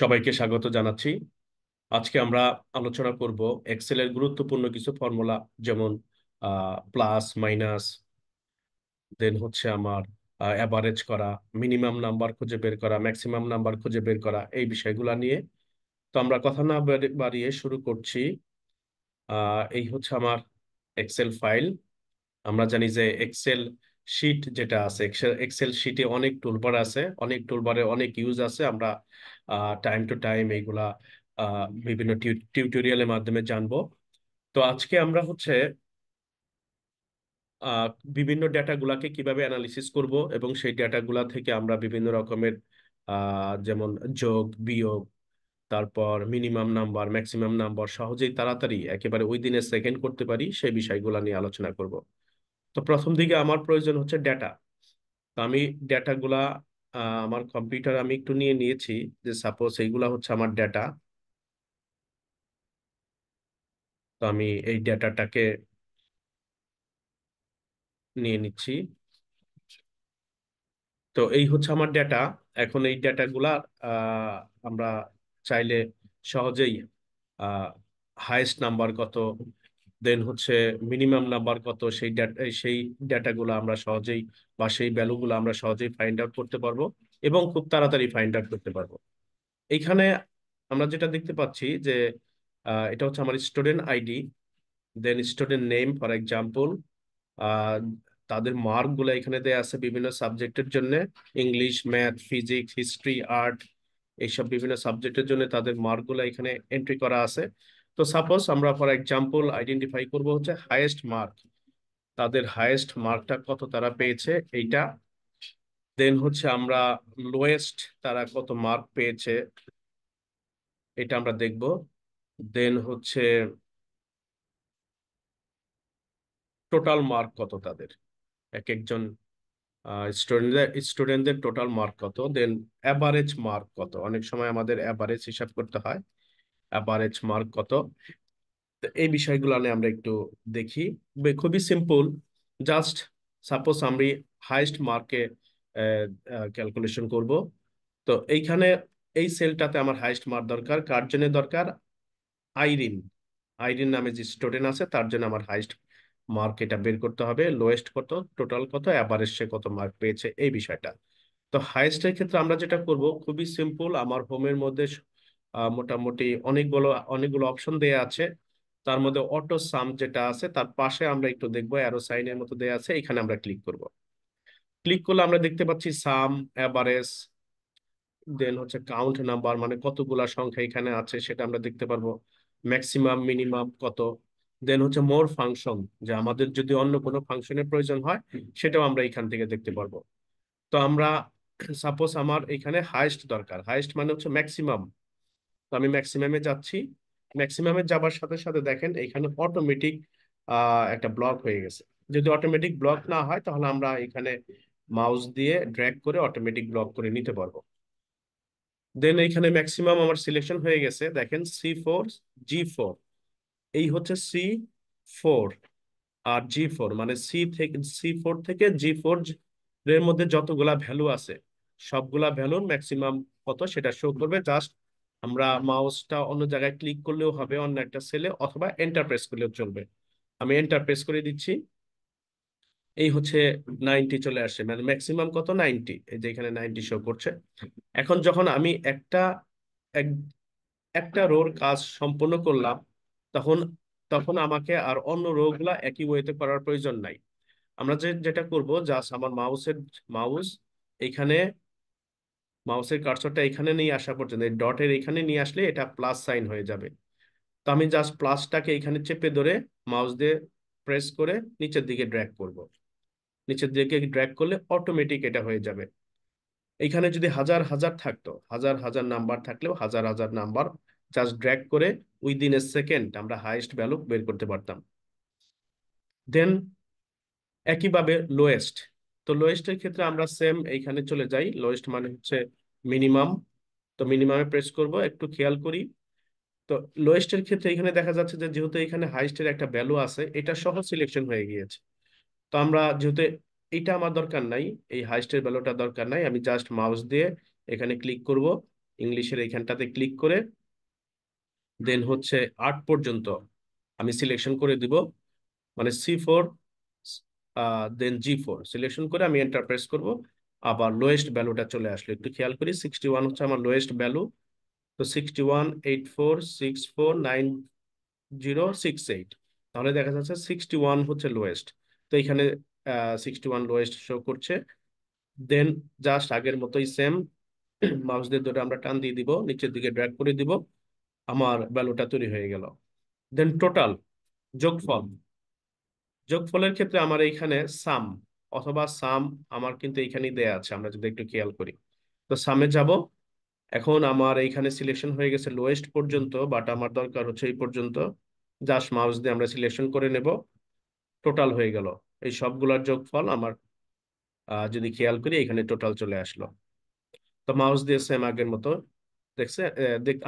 সবাইকে স্বাগত জানাচ্ছি। আজকে আমরা আলোচনা করব এক্সেলের গুরুত্বপূর্ণ কিছু ফর্মুলা, যেমন প্লাস মাইনাস, দেন হচ্ছে আমার অ্যাভারেজ করা, মিনিমাম নাম্বার খুঁজে বের করা, ম্যাক্সিমাম নাম্বার খুঁজে বের করা, এই বিষয়গুলো নিয়ে। তো আমরা কথা না বাড়িয়ে শুরু করছি। এই হচ্ছে আমার এক্সেল ফাইল। আমরা জানি যে এক্সেল শিট যেটা আছে, এক্সেল শিটে অনেক টুলবার আছে, অনেক টুলবারে অনেক ইউজ আছে। আমরা টাইম টু টাইম এইগুলা বিভিন্ন টিউটোরিয়ালের মাধ্যমে জানবো। তো আজকে আমরা হচ্ছে আহ, বিভিন্ন ডেটাগুলাকে কিভাবে অ্যানালিসিস করব, এবং সেই ডেটাগুলা থেকে আমরা বিভিন্ন রকমের যেমন যোগ বিয়োগ, তারপর মিনিমাম নাম্বার ম্যাক্সিমাম নাম্বার সহজেই তাড়াতাড়ি একেবারে ওই দিনে সেকেন্ড করতে পারি, সেই বিষয়গুলো নিয়ে আলোচনা করব। তো প্রথম দিকে আমার প্রয়োজন হচ্ছে ডেটা। তো আমি ডেটাগুলা আমার কম্পিউটার আমি একটু নিয়ে নিয়েছি, যে সাপোজ এইগুলা হচ্ছে আমার ডেটা। তো আমি এই ডেটাটাকে নিয়ে নিচ্ছি। তো এই হচ্ছে আমার ডেটা। এখন এই ডেটাগুলা আহ, আমরা চাইলে সহজেই হাইয়েস্ট নাম্বার কত, দেন হচ্ছে মিনিমাম নাম্বার কত, সেই ডেটাগুলো আমরা সহজেই বা সেই ভ্যালুগুলো আমরা সহজেই ফাইন্ড আউট করতে পারবো, এবং খুব তাড়াতাড়ি ফাইন্ড আউট করতে পারবো। এইখানে আমরা যেটা দেখতে পাচ্ছি যে এটা হচ্ছে আমার student ID, then student name for example. Ah, তাদের মার্ক গুলো এখানে দেয়া আছে বিভিন্ন সাবজেক্টের জন্য, English, math, physics, history, art, এইসব বিভিন্ন সাবজেক্টের জন্য তাদের মার্ক গুলো এখানে এন্ট্রি করা আছে। তো সাপোজ আমরা ফর এক্সাম্পল আইডেন্টিফাই করব হচ্ছে হাইয়েস্ট মার্ক, তাদের হাইয়েস্ট মার্কটা কত তারা পেয়েছে এইটা। দেন হচ্ছে আমরা লোয়েস্ট তারা কত মার্ক পেয়েছে এটা আমরা দেখব। দেন হচ্ছে টোটাল মার্ক কত তাদের, এক একজন স্টুডেন্টদের টোটাল মার্ক কত, দেন অ্যাভারেজ মার্ক কত, অনেক সময় আমাদের অ্যাভারেজ হিসাব করতে হয়, অ্যাভারেজ মার্ক কত। তো এই বিষয়গুলো নিয়ে আমরা একটু দেখি। খুবই সিম্পল। জাস্ট সাপোজ আমি হাইস্ট মার্কে ক্যালকুলেশন করব। তো এইখানে এই সেলটাতে আমার হাইস্ট মার্ক দরকার, কার জন্য দরকার? আইরিন। আইরিন নামে যে স্টুডেন্ট আছে তার জন্য আমার হাইস্ট মার্ক এটা বের করতে হবে, লোয়েস্ট কত, টোটাল কত, অ্যাভারেজ সে কত মার্ক পেয়েছে, এই বিষয়টা। তো হাইস্টের ক্ষেত্রে আমরা যেটা করব খুবই সিম্পল। আমার হোমের মধ্যে মোটামুটি অনেকগুলো অনেকগুলো অপশন দেয়া আছে। তার মধ্যে অটো সাম যেটা আছে তার পাশে আমরা একটু দেখবো, অ্যারো সাইনের মতো দেয়া আছে, এখানে আমরা ক্লিক করব। ক্লিক করলে আমরা দেখতে পাচ্ছি সাম, অ্যাভারেজ, দেন হচ্ছে কাউন্ট নাম্বার, মানে কতগুলা সংখ্যা এখানে আছে সেটা আমরা দেখতে পারবো, ম্যাক্সিমাম মিনিমাম কত, দেন হচ্ছে মোর ফাংশন, যে আমাদের যদি অন্য কোনো ফাংশনের প্রয়োজন হয় সেটাও আমরা এখান থেকে দেখতে পারবো। তো আমরা সাপোজ আমার এখানে হাইস্ট দরকার, হাইস্ট মানে হচ্ছে ম্যাক্সিমাম। তো আমি ম্যাক্সিমামে যাচ্ছি। ম্যাক্সিমামে যাবার সাথে সাথে দেখেন এখানে অটোমেটিক একটা ব্লক হয়ে গেছে। যদি অটোমেটিক ব্লক না হয় তাহলে আমরা এখানে মাউস দিয়ে ড্র্যাগ করে অটোমেটিক ব্লক করে নিতে পারবো। দেন এখানে ম্যাক্সিমাম আমার সিলেকশন হয়ে গেছে, দেখেন C4, G4। এই হচ্ছে C4 আর G4, মানে C4 থেকে G4 এর মধ্যে যতগুলা ভ্যালু আছে সবগুলা ভ্যালুর ম্যাক্সিমাম কত সেটা শো করবে। জাস্ট আমরা মাউসটা অন্য জায়গায় ক্লিক করলেও হবে, অন্য একটা সেলে, অথবা এন্টার প্রেস করলেও চলবে। আমি এন্টার প্রেস করে দিচ্ছি। এই হচ্ছে 90 চলে আসে, মানে ম্যাক্সিমাম কত, 90। এই যে এখানে 90 শো করছে। এখন যখন আমি এক- একটা রোর কাজ সম্পূর্ণ করলাম, তখন তখন আমাকে আর অন্য রো গুলা একই ওয়েতে করার প্রয়োজন নাই। আমরা যেটা করব, জাস্ট আমার মাউস এখানে, মাউসের কার্সরটা এখানে নিয়ে আসা পর্যন্ত, এই ডটের এখানে নিয়ে আসলে এটা প্লাস সাইন হয়ে যাবে। তো আমি জাস্ট প্লাসটাকে এখানে চেপে ধরে মাউস দিয়ে প্রেস করে নিচের দিকে ড্র্যাগ করব। নিচের দিকে ড্র্যাগ করলে অটোমেটিক এটা হয়ে যাবে। এখানে যদি হাজার হাজার থাকতো, হাজার হাজার নাম্বার থাকলেও হাজার হাজার নাম্বার জাস্ট ড্র্যাগ করে উইদিন এ সেকেন্ড আমরা হাইয়েস্ট ভ্যালু বের করতে পারতাম। দেন একইভাবে লোয়েস্ট। তো লোয়েস্টের ক্ষেত্রে আমরা সেম এইখানে চলে যাই, লোয়েস্ট মানে হচ্ছে মিনিমাম। তো মিনিমামে প্রেস করব, একটু খেয়াল করি। তো লোয়েস্টের ক্ষেত্রে এখানে দেখা যাচ্ছে যে যেহেতু এখানে হাইস্টের একটা ভ্যালু আছে, এটা সহ সিলেকশন হয়ে গিয়েছে। তো আমরা যেহেতু এটা আমার দরকার নাই, এই হাইস্টের ভ্যালুটা দরকার নাই, আমি জাস্ট মাউস দিয়ে এখানে ক্লিক করব। ইংলিশের এইখানটাতে ক্লিক করে দেন হচ্ছে 8 পর্যন্ত আমি সিলেকশন করে দিব, মানে C4 দেন G4 সিলেকশন করে আমি এন্টার প্রেস করব। আবার লোয়েস্ট ভ্যালুটা চলে আসলো, একটু খেয়াল করি 61 হচ্ছে আমার লোয়েস্ট ভ্যালু। তো 6184649068, তাহলে দেখা যাচ্ছে 61 হচ্ছে লোয়েস্ট। তো এখানে 61 লোয়েস্ট শো করছে। দেন জাস্ট আগের মতোই সেম, মাউস দিয়ে ধরে আমরা টান দিয়ে দিব, নিচের দিকে ড্র্যাগ করে দিব, আমার ভ্যালুটা তৈরি হয়ে গেল। দেন টোটাল, যোগফল। যোগফলের ক্ষেত্রে আমার এইখানে সাম অথবা সাম আমার কিন্তু এইখানেই দেয়া আছে, আমরা যদি একটু খেয়াল করি। তো সামে যাব। এখন আমার এইখানে সিলেকশন হয়ে গেছে লোয়েস্ট পর্যন্ত, বাট আমার দরকার হচ্ছে এই পর্যন্ত। জাস্ট মাউস দিয়ে আমরা সিলেকশন করে নেব, টোটাল হয়ে গেল। এই সবগুলোর যোগফল আমার যদি খেয়াল করি এখানে টোটাল চলে আসলো। তো মাউস দিয়ে সেম আগের মতো দেখছে,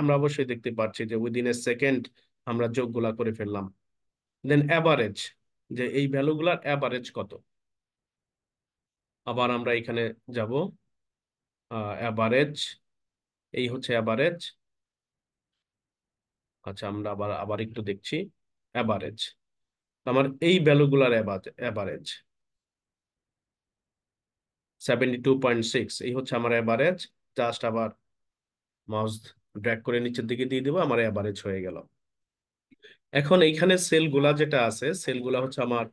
আমরা অবশ্যই দেখতে পাচ্ছি যে উইদিন এ সেকেন্ড আমরা যোগগুলা করে ফেললাম। দেন অ্যাভারেজ, যে এই ভ্যালুগুলার অ্যাভারেজ কত। আবার আমরা এখানে যাব, অ্যাভারেজ, এই হচ্ছে অ্যাভারেজ। আচ্ছা, আমরা আবার আবার একটু দেখছি অ্যাভারেজ। আমার এই ভ্যালুগুলার অ্যাভারেজ 72.6, এই হচ্ছে আমার অ্যাভারেজ। জাস্ট আবার মাউস ড্র্যাগ করে নিচের দিকে দিয়ে দিব, আমার অ্যাভারেজ হয়ে গেল। এখন এইখানে সেলগুলা যেটা আছে, সেলগুলা হচ্ছে আমার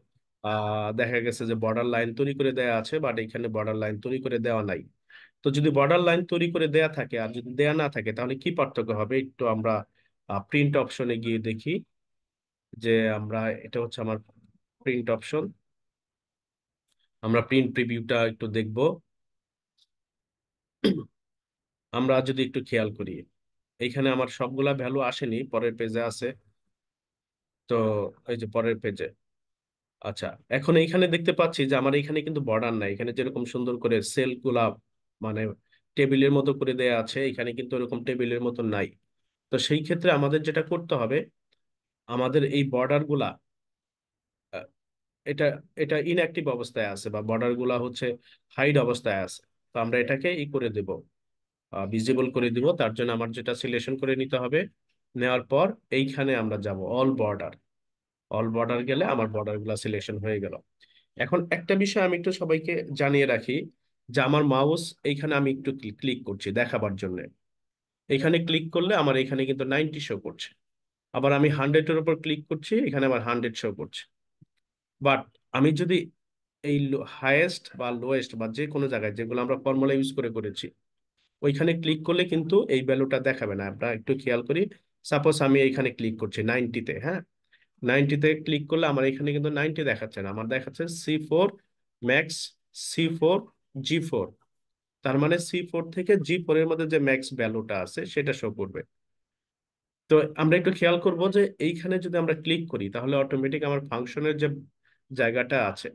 দেখা গেছে যে বর্ডার লাইন তৈরি করে দেয়া আছে, বাট এখানে বর্ডার লাইন তৈরি করে দেওয়া নাই। তো যদি বর্ডার লাইন তৈরি করে দেয়া থাকে আর যদি দেয়া না থাকে, তাহলে কি পার্থক্য হবে একটু আমরা প্রিন্ট অপশনে গিয়ে দেখি। যে আমরা, এটা হচ্ছে আমার প্রিন্ট অপশন, আমরা প্রিন্ট প্রিভিউটা একটু দেখব। আমরা যদি একটু খেয়াল করি, এইখানে আমার সবগুলা ভ্যালু আসেনি, পরের পেজে আছে। তো এই যে পরের পেজে, আচ্ছা, এখন এইখানে দেখতে পাচ্ছি যে আমার এখানে কিন্তু বর্ডার নাই। এখানে যেরকম সুন্দর করে সেল গুলা মানে টেবিলের মতো করে দেয়া আছে, এখানে কিন্তু এরকম টেবিলের মতো নাই। তো সেই ক্ষেত্রে আমাদের যেটা করতে হবে, আমাদের এই বর্ডার গুলা আহ, এটা এটা ইনঅ্যাক্টিভ অবস্থায় আছে, বা বর্ডার গুলা হচ্ছে হাইড অবস্থায় আছে। তো আমরা এটাকে ই করে দেব, ভিজিবল করে দিব। তার জন্য আমার যেটা সিলেকশন করে নিতে হবে, নেওয়ার পর এইখানে আমরা যাব অল বর্ডার। অল বর্ডার গেলে আমার বর্ডার গুলা সিলেকশন হয়ে গেল। এখন একটা বিষয় আমি একটু সবাইকে জানিয়ে রাখি, যে আমার মাউস এইখানে আমি একটু ক্লিক করছি দেখাবার জন্য। এখানে ক্লিক করলে আমার এখানে কিন্তু 90 শো করছে। আবার আমি 100-এর উপর ক্লিক করছি, এখানে আমার 100 শো করছে। বাট আমি যদি এই হাইয়েস্ট বা লোয়েস্ট বা যে কোনো জায়গায় যেগুলো আমরা ফর্মুলা ইউজ করে করেছি, ওইখানে ক্লিক করলে কিন্তু এই ভ্যালুটা দেখাবে না। আমরা একটু খেয়াল করি, সাপোজ আমি এইখানে ক্লিক করছি 90-তে, হ্যাঁ, 90-তে ক্লিক করলে আমার এখানে কিন্তু 90 দেখাচ্ছে না, আমার দেখাচ্ছে C4 ম্যাক্স, C4 G4। তার মানে C4 থেকে G4 এর মধ্যে যে ম্যাক্স ভ্যালুটা আছে সেটা শো করবে। তো আমরা একটু খেয়াল করব যে এইখানে যদি আমরা ক্লিক করি, তাহলে অটোমেটিক আমার ফাংশনের যে জায়গাটা আছে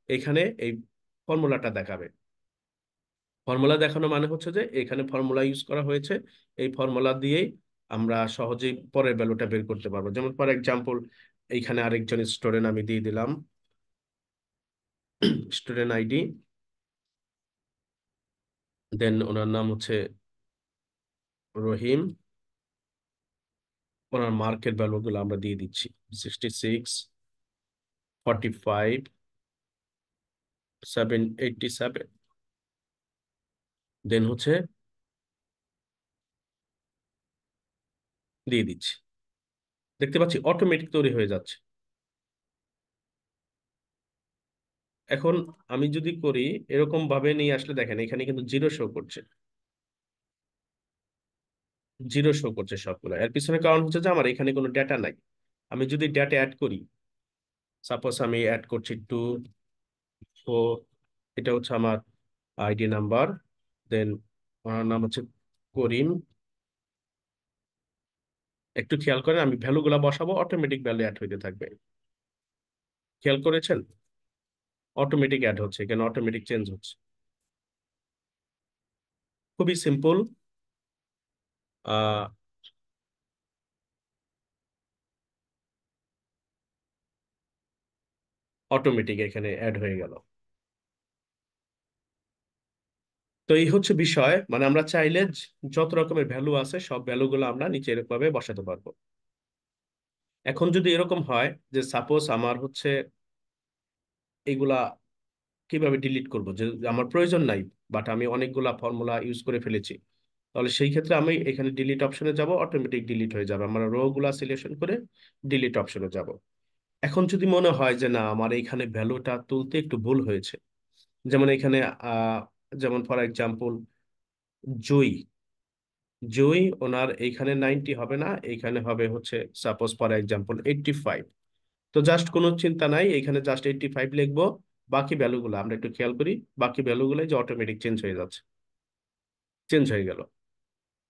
এখানে এই ফর্মুলাটা দেখাবে। ফর্মুলা দেখানো মানে হচ্ছে যে এখানে ফর্মুলা ইউজ করা হয়েছে, এই ফর্মুলা দিয়েই আমরা সহজেই পরের ভ্যালুটা বের করতে পারবো। যেমন ফর এক্সাম্পল, এইখানে আরেকজন স্টুডেন্ট আমি দিয়ে দিলাম, স্টুডেন্ট আইডি, দেন ওনার নাম হচ্ছে রহিম। ওনার মার্কের ভ্যালুগুলো আমরা দিয়ে দিচ্ছি, 66, 45, 787। দেন হচ্ছে দিয়ে দিচ্ছি, দেখতে পাচ্ছি অটোমেটিক তৈরি হয়ে যাচ্ছে। এখন আমি যদি করি এরকম ভাবে নিয়ে আসলে, দেখেন এখানে কিন্তু জিরো শো করছে, জিরো শো করছে সবগুলো। এর পিছনে কারণ হচ্ছে যে আমার এখানে কোনো ডেটা নাই। আমি যদি ডেটা অ্যাড করি, সাপোজ আমি অ্যাড করছি 2, 4, এটা হচ্ছে আমার আইডি নাম্বার, দেন ওনার নাম হচ্ছে করিম। একটু খেয়াল করেন, আমি ভ্যালুগুলা বসাবো, অটোমেটিক ভ্যালু অ্যাড হইতে থাকবে। খেয়াল করেছেন, অটোমেটিক অ্যাড হচ্ছে, এখানে অটোমেটিক চেঞ্জ হচ্ছে। খুবই সিম্পল। আহ অটোমেটিক এখানে অ্যাড হয়ে গেল। তো এই হচ্ছে বিষয়, মানে আমরা চাইলে যত রকমের ভ্যালু আছে সব ভ্যালুগুলো আমরা নিচে এরকম ভাবে বসাতে পারবো। এখন যদি এরকম হয় যে সাপোজ আমার হচ্ছে এইগুলা কিভাবে ডিলিট করব, যে আমার প্রয়োজন নাই, বাট আমি অনেকগুলা ফর্মুলা ইউজ করে ফেলেছি, তাহলে সেই ক্ষেত্রে আমি এখানে ডিলিট অপশনে যাব, অটোমেটিক ডিলিট হয়ে যাবে, আমার রো গুলা সিলেকশন করে ডিলিট অপশনে যাব। এখন যদি মনে হয় যে না আমার এইখানে ভ্যালুটা তুলতে একটু ভুল হয়েছে, যেমন এখানে আহ যেমন ফর এক্সাম্পল জয়ী, জয়ী ওনার এইখানে 90 হবে না, এইখানে হবে হচ্ছে সাপোজ ফর এক্সাম্পল 85। তো জাস্ট কোনো চিন্তা নাই, এখানে জাস্ট 85 লিখবো। বাকি ভ্যালুগুলো আমরা একটু খেয়াল করি, বাকি ভ্যালুগুলো যে অটোমেটিক চেঞ্জ হয়ে যাচ্ছে, চেঞ্জ হয়ে গেল।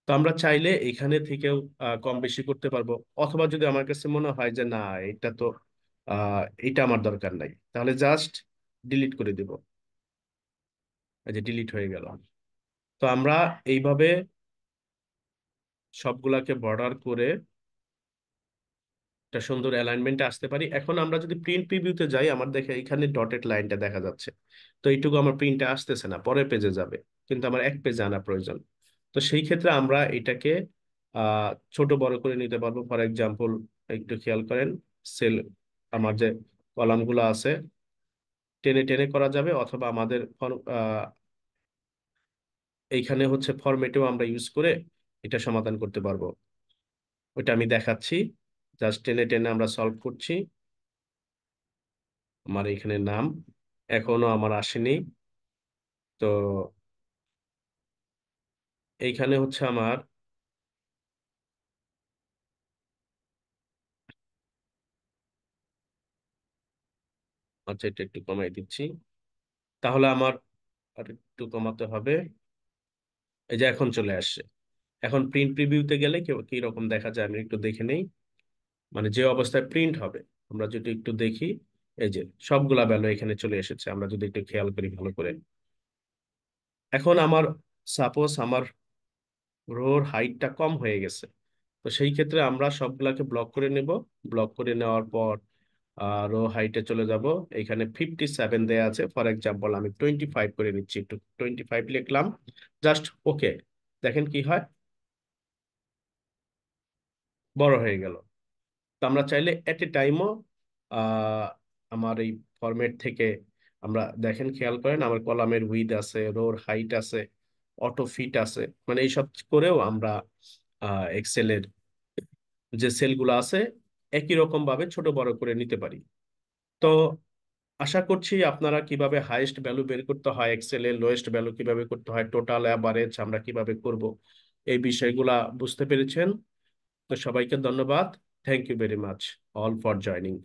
তো আমরা চাইলে এখানে থেকেও কম বেশি করতে পারবো, অথবা যদি আমার কাছে মনে হয় যে না এটা তো এটা আমার দরকার নাই, তাহলে জাস্ট ডিলিট করে দিব। এই যে ডিলিট হয়ে গেল। তো আমরা এইভাবে সবগুলাকে বর্ডার করে একটা সুন্দর অ্যালাইনমেন্টে আসতে পারি। এখন আমরা যদি প্রিন্ট প্রিভিউতে যাই, আমার দেখে এখানে ডটেড লাইনটা দেখা যাচ্ছে, তো এইটুকু আমার প্রিন্টে আসতেছে না, পরের পেজে যাবে, কিন্তু আমার এক পেজে আনা প্রয়োজন। তো সেই ক্ষেত্রে আমরা এটাকে ছোট বড় করে নিতে পারবো। ফর এক্সাম্পল একটু খেয়াল করেন, সেল আমার যে কলামগুলো আছে টেনে টেনে করা যাবে, অথবা আমাদের এইখানে হচ্ছে ফরম্যাটেও আমরা ইউজ করে এটা সমাধান করতে পারবো। ওইটা আমি দেখাচ্ছি, জাস্ট টেনে টেনে আমরা সলভ করছি। আমার এখানে নাম এখনো আমার আসেনি, তো এইখানে হচ্ছে আমার, আচ্ছা এটা একটু কমাই দিচ্ছি, তাহলে আমার আর একটু কমাতে হবে। এই যে এখন চলে আসছে। এখন প্রিন্ট প্রিভিউতে গেলে কি রকম দেখা যায় আমি একটু দেখে নেই, মানে যে অবস্থায় প্রিন্ট হবে আমরা যদি একটু দেখি, এই যে সবগুলা ভ্যালু এখানে চলে এসেছে, আমরা যদি একটু খেয়াল করি ভালো করে। এখন আমার সাপোজ আমার রোর হাইটটা কম হয়ে গেছে, তো সেই ক্ষেত্রে আমরা সবগুলাকে ব্লক করে নেব। ব্লক করে নেওয়ার পর রো হাইটে চলে যাব, এখানে 57 দেয়া আছে, ফর এক্সাম্পল আমি 25 করে নিচ্ছি, একটু 25 লিখলাম, জাস্ট ওকে। দেখেন কি হয়, বড় হয়ে গেল। তো আমরা চাইলে এট এ টাইমও আমার এই ফরম্যাট থেকে আমরা, দেখেন খেয়াল করেন আমার কলামের উইথ আছে, রোর হাইট আছে, অটো ফিট আছে, মানে এইসব করেও আমরা এক্সেলের যে সেলগুলো আছে একই রকম ভাবে ছোট বড় করে নিতে পারি। তো আশা করছি আপনারা কিভাবে হাইয়েস্ট ভ্যালু বের করতে হয় এক্সেলে, লোয়েস্ট ভ্যালু কিভাবে করতে হয়, টোটাল অ্যাভারেজ আমরা কিভাবে করব, এই বিষয়গুলা বুঝতে পেরেছেন। তো সবাইকে ধন্যবাদ। Thank you very much all for joining.